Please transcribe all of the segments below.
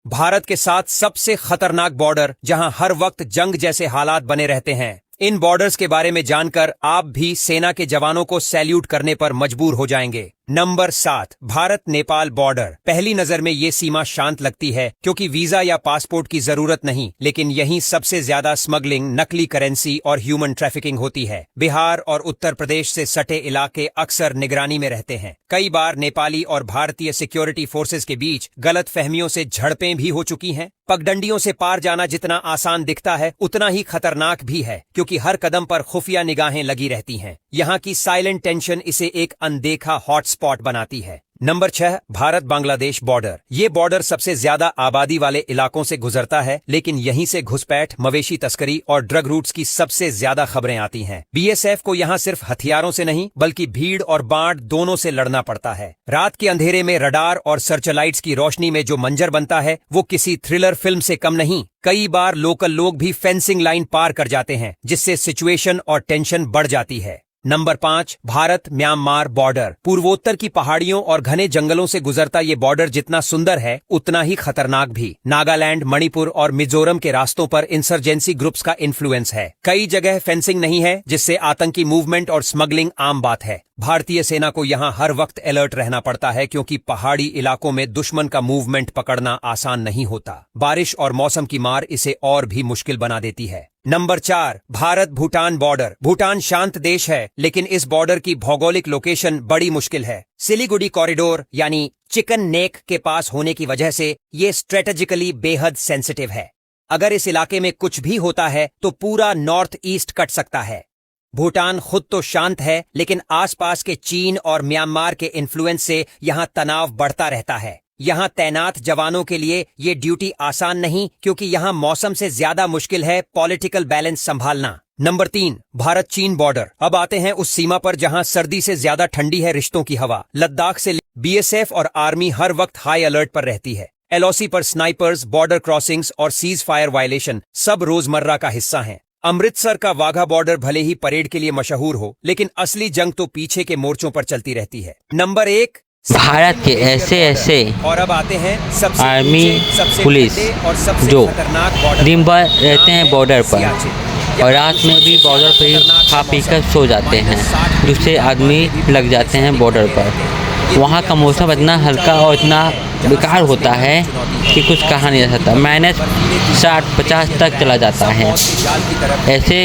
भारत के साथ सबसे खतरनाक बॉर्डर जहां हर वक्त जंग जैसे हालात बने रहते हैं। इन बॉर्डर्स के बारे में जानकर आप भी सेना के जवानों को सैल्यूट करने पर मजबूर हो जाएंगे। Number 7, Bharat Nepal border. पहली नजर में ये सीमा शांत लगती है क्योंकि वीजा या पासपोर्ट की जरूरत नहीं, लेकिन यहीं सबसे ज्यादा स्मगलिंग, नकली करेंसी और ह्यूमन ट्रैफिकिंग होती है। बिहार और उत्तर प्रदेश से सटे इलाके अक्सर निगरानी में रहते हैं। कई बार नेपाली और भारतीय सिक्योरिटी फोर्सेस के बीच गलत फहमियों से झड़पें भी हो चुकी हैं। पगडंडियों से पार जाना जितना आसान दिखता है उतना ही खतरनाक भी है, क्योंकि हर कदम पर खुफिया निगाहें लगी रहती हैं। यहाँ की साइलेंट टेंशन इसे एक अनदेखा हॉटस्पॉट बनाती है। Number 6, Bharat Bangladesh border. ये बॉर्डर सबसे ज्यादा आबादी वाले इलाकों से गुजरता है, लेकिन यहीं से घुसपैठ, मवेशी तस्करी और ड्रग रूट्स की सबसे ज्यादा खबरें आती हैं। बीएसएफ को यहाँ सिर्फ हथियारों से नहीं बल्कि भीड़ और बाढ़ दोनों से लड़ना पड़ता है। रात के अंधेरे में रडार और सर्चलाइट्स की रोशनी में जो मंजर बनता है वो किसी थ्रिलर फिल्म से कम नहीं। कई बार लोकल लोग भी फेंसिंग लाइन पार कर जाते हैं, जिससे सिचुएशन और टेंशन बढ़ जाती है। Number 5, Bharat Myanmar border. पूर्वोत्तर की पहाड़ियों और घने जंगलों से गुजरता ये बॉर्डर जितना सुंदर है उतना ही खतरनाक भी। नागालैंड, मणिपुर और मिजोरम के रास्तों पर इंसर्जेंसी ग्रुप्स का इन्फ्लुएंस है। कई जगह फेंसिंग नहीं है, जिससे आतंकी मूवमेंट और स्मगलिंग आम बात है। भारतीय सेना को यहाँ हर वक्त अलर्ट रहना पड़ता है, क्योंकि पहाड़ी इलाकों में दुश्मन का मूवमेंट पकड़ना आसान नहीं होता। बारिश और मौसम की मार इसे और भी मुश्किल बना देती है। Number 4, Bharat Bhutan border. भूटान शांत देश है, लेकिन इस बॉर्डर की भौगोलिक लोकेशन बड़ी मुश्किल है। सिलीगुड़ी कॉरिडोर यानी चिकन नेक के पास होने की वजह से ये स्ट्रेटेजिकली बेहद सेंसिटिव है। अगर इस इलाके में कुछ भी होता है तो पूरा नॉर्थ ईस्ट कट सकता है। भूटान खुद तो शांत है, लेकिन आसपास के चीन और म्यांमार के इन्फ्लुएंस से यहाँ तनाव बढ़ता रहता है। यहाँ तैनात जवानों के लिए ये ड्यूटी आसान नहीं, क्योंकि यहाँ मौसम से ज्यादा मुश्किल है पॉलिटिकल बैलेंस संभालना। नंबर 3, भारत चीन बॉर्डर। अब आते हैं उस सीमा पर जहाँ सर्दी से ज्यादा ठंडी है रिश्तों की हवा। लद्दाख से बीएसएफ और आर्मी हर वक्त हाई अलर्ट पर रहती है। एलओसी पर स्नाइपर्स, बॉर्डर क्रॉसिंग्स और सीज फायर वायलेशन सब रोजमर्रा का हिस्सा हैं। अमृतसर का वाघा बॉर्डर भले ही परेड के लिए मशहूर हो, लेकिन असली जंग तो पीछे के मोर्चों पर चलती रहती है। नंबर 1, भारत के ऐसे और अब आते हैं सबसे आर्मी, सबसे पुलिस और सबसे जो खतरनाक बॉर्डर दिन भर रहते हैं बॉर्डर पर, और रात में भी बॉर्डर पर ही खा पी कर सो जाते हैं। दूसरे आदमी लग जाते हैं बॉर्डर पर। वहाँ का मौसम इतना हल्का और इतना बेकार होता है कि कुछ कहा नहीं जा सकता। -60-50 तक चला जाता है। ऐसे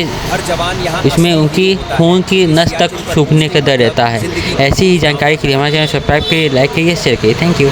इसमें उनकी खून की नस तक सूखने का डर रहता है। ऐसी ही जानकारी के लिए हमारे चैनल सब्सक्राइब करिए, लाइक करिए, शेयर करिए। Thank you.